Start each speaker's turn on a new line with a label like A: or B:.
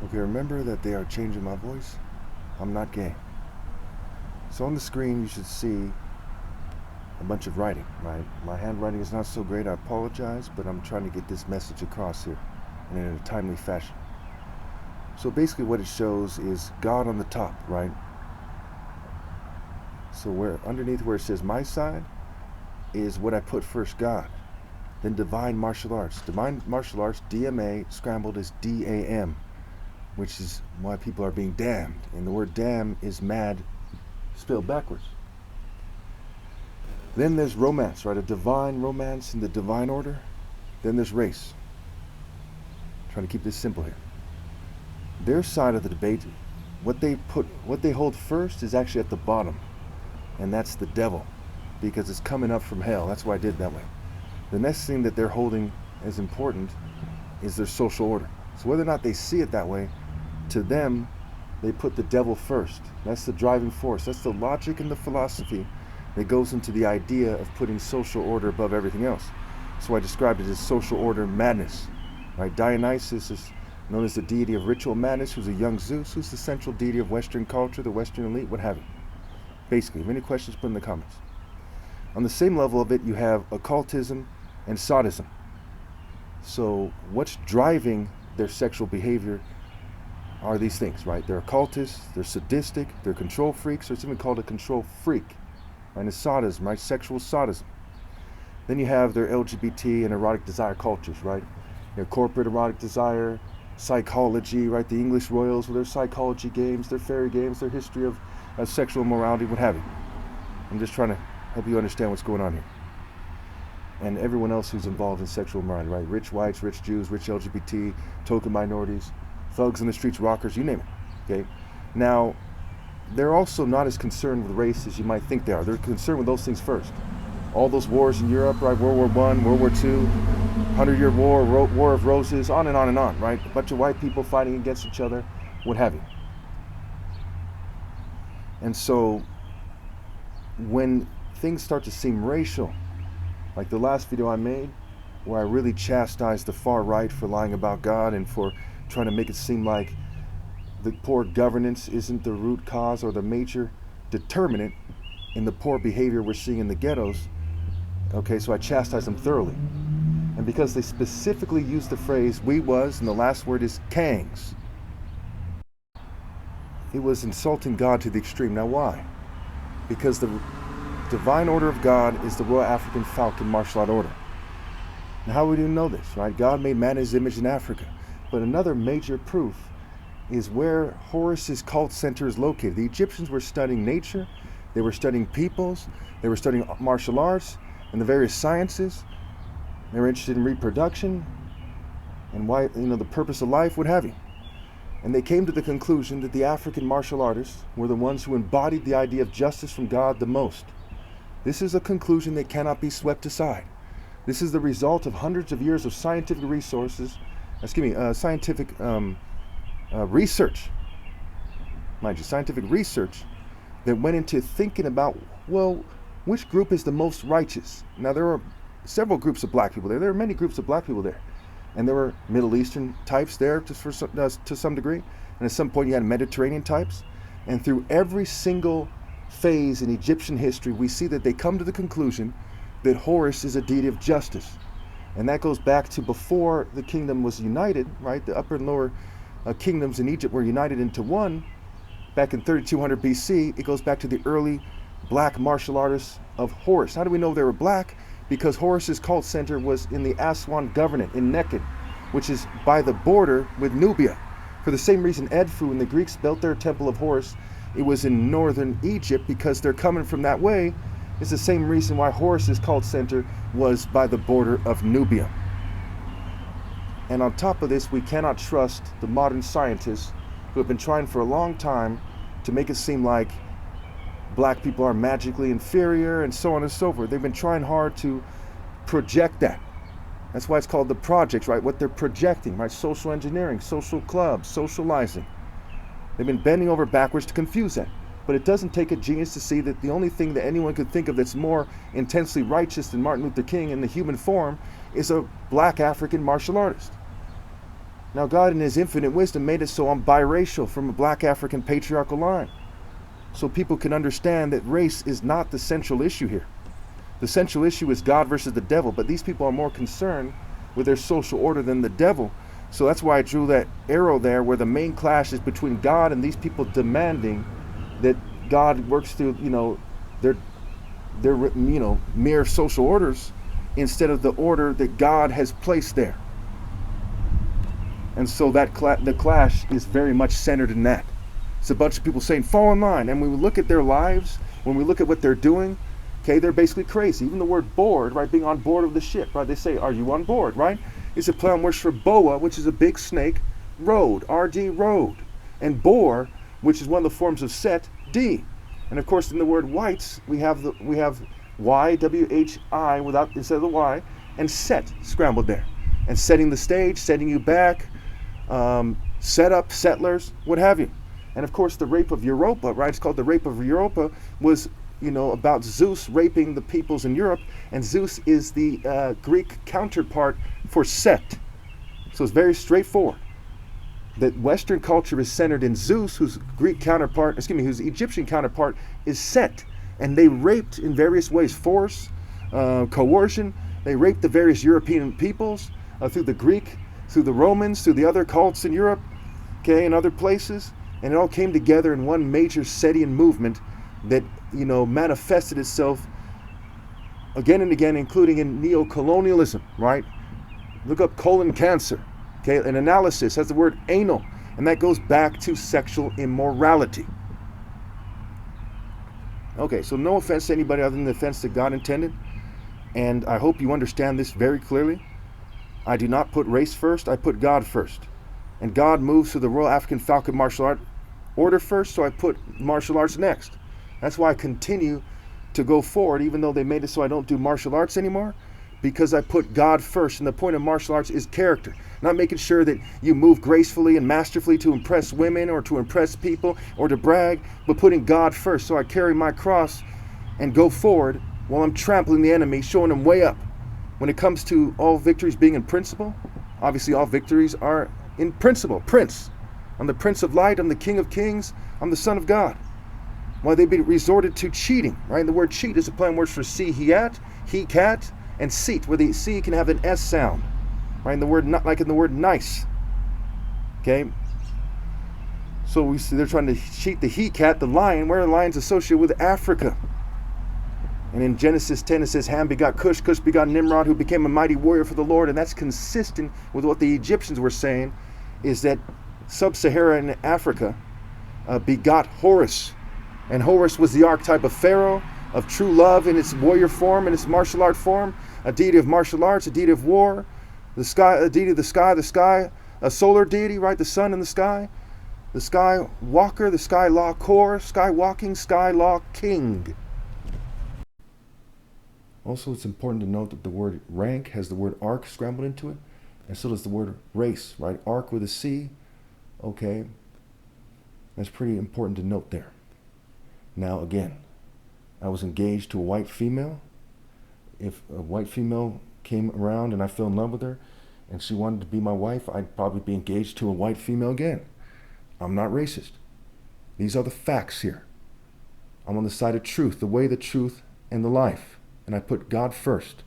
A: Okay, remember that they are changing my voice? I'm not gay. So on the screen you should see a bunch of writing, right? My handwriting is not so great, I apologize, but I'm trying to get this message across here and in a timely fashion. So basically what it shows is God on the top, right? So where underneath where it says my side is what I put first, God. Then divine martial arts. Divine martial arts, DMA, scrambled is DAM, which is why people are being damned. And the word damn is mad, spelled backwards. Then there's romance, right? A divine romance in the divine order. Then there's race. I'm trying to keep this simple here. Their side of the debate, what they hold first is actually at the bottom. And that's the devil, because it's coming up from hell. That's why I did it that way. The next thing that they're holding as important is their social order. So whether or not they see it that way, to them, they put the devil first. That's the driving force. That's the logic and the philosophy that goes into the idea of putting social order above everything else. So I described it as social order madness. Right? Dionysus is known as the deity of ritual madness, who's a young Zeus, who's the central deity of Western culture, the Western elite, what have you. Basically, if any questions, put in the comments. On the same level of it, you have occultism and sadism. So what's driving their sexual behavior are these things, right? They're occultists, they're sadistic, they're control freaks, or it's even called a control freak. And it's sadism, right? Sexual sadism. Then you have their LGBT and erotic desire cultures, right? Their corporate erotic desire, psychology, right? The English royals with their psychology games, their fairy games, their history of sexual immorality, what have you. I'm just trying to help you understand what's going on here. And everyone else who's involved in sexual immorality, right? Rich whites, rich Jews, rich LGBT, token minorities, thugs in the streets, rockers, you name it, okay? Now, they're also not as concerned with race as you might think they are. They're concerned with those things first. All those wars in Europe, right? World War I, World War II, 100-Year War, War of Roses, on and on and on, right? A bunch of white people fighting against each other, what have you. And so, when things start to seem racial, like the last video I made, where I really chastised the far right for lying about God and for trying to make it seem like the poor governance isn't the root cause or the major determinant in the poor behavior we're seeing in the ghettos. Okay, so I chastised them thoroughly. And because they specifically used the phrase we was, and the last word is kangs, it was insulting God to the extreme. Now why? Because the divine order of God is the Royal African Falcon martial art order. Now how would you know this, right? God made man in his image in Africa. But another major proof is where Horus's cult center is located. The Egyptians were studying nature, they were studying peoples, they were studying martial arts and the various sciences. They were interested in reproduction and why, the purpose of life, what have you. And they came to the conclusion that the African martial artists were the ones who embodied the idea of justice from God the most. This is a conclusion that cannot be swept aside. This is the result of hundreds of years of scientific research, mind you, scientific research that went into thinking about, well, which group is the most righteous? Now, there are several groups of black people there. There are many groups of black people there. And there were Middle Eastern types there to some degree. And at some point you had Mediterranean types. And through every single phase in Egyptian history, we see that they come to the conclusion that Horus is a deity of justice. And that goes back to before the kingdom was united, right? The upper and lower kingdoms in Egypt were united into one. Back in 3200 BC, it goes back to the early black martial artists of Horus. How do we know they were black? Because Horus's cult center was in the Aswan Governorate in Neked, which is by the border with Nubia. For the same reason Edfu and the Greeks built their temple of Horus, it was in northern Egypt because they're coming from that way. It's the same reason why Horus's cult center was by the border of Nubia. And on top of this, we cannot trust the modern scientists who have been trying for a long time to make it seem like black people are magically inferior and so on and so forth. They've been trying hard to project that. That's why it's called the projects, right? What they're projecting, right? Social engineering, social clubs, socializing. They've been bending over backwards to confuse that. But it doesn't take a genius to see that the only thing that anyone could think of that's more intensely righteous than Martin Luther King in the human form is a black African martial artist. Now, God, in His infinite wisdom, made it so I'm biracial from a black African patriarchal line. So people can understand that race is not the central issue here. The central issue is God versus the devil, but these people are more concerned with their social order than the devil. So that's why I drew that arrow there where the main clash is between God and these people demanding that God works through, their mere social orders instead of the order that God has placed there. And so that the clash is very much centered in that. It's a bunch of people saying, fall in line. And when we look at their lives, when we look at what they're doing, okay, they're basically crazy. Even the word board, right, being on board of the ship, right? They say, are you on board, right? It's a play on words for boa, which is a big snake, road, RD, road. And boar, which is one of the forms of set, D. And of course, in the word whites, we have Y, W-H-I, instead of the Y, and set scrambled there. And setting the stage, setting you back, set up, settlers, what have you. And of course, the rape of Europa, right? It's called the rape of Europa, was, about Zeus raping the peoples in Europe. And Zeus is the Greek counterpart for Set. So it's very straightforward. That Western culture is centered in Zeus, whose Egyptian counterpart is Set. And they raped in various ways, force, coercion. They raped the various European peoples through the Greek, through the Romans, through the other cults in Europe, okay, and other places. And it all came together in one major Setian movement that, manifested itself again and again, including in neo-colonialism, right? Look up colon cancer, okay? An analysis has the word anal, and that goes back to sexual immorality. Okay, so no offense to anybody other than the offense that God intended, and I hope you understand this very clearly. I do not put race first, I put God first. And God moves through the Royal African Falcon Martial Art Order first, so I put martial arts next. That's why I continue to go forward, even though they made it so I don't do martial arts anymore, because I put God first. And the point of martial arts is character, not making sure that you move gracefully and masterfully to impress women or to impress people or to brag, but putting God first. So I carry my cross and go forward while I'm trampling the enemy, showing him way up. When it comes to all victories being in principle, obviously all victories are in principle. Prince. I'm the Prince of Light. I'm the King of Kings. I'm the Son of God. Why they be resorted to cheating, right? The word cheat is a play on words for see, he cat, and seat, where the C can have an S sound, right? In the word, not like in the word nice, okay? So we see they're trying to cheat the he cat, the lion, where the lion's associated with Africa. And in Genesis 10 it says Ham begot Cush, Cush begot Nimrod, who became a mighty warrior for the Lord. And that's consistent with what the Egyptians were saying, is that sub-Saharan Africa begot Horus. And Horus was the archetype of Pharaoh, of true love in its warrior form, in its martial art form, a deity of martial arts, a deity of war, the sky, a deity of the sky, a solar deity, right? The sun in the sky walker, the sky law core, sky walking, sky law king. Also, it's important to note that the word rank has the word arc scrambled into it, and so does the word race, right? Arc with a C, okay? That's pretty important to note there. Now, again, I was engaged to a white female. If a white female came around and I fell in love with her and she wanted to be my wife, I'd probably be engaged to a white female again. I'm not racist. These are the facts here. I'm on the side of truth, the way, the truth, and the life. And I put God first.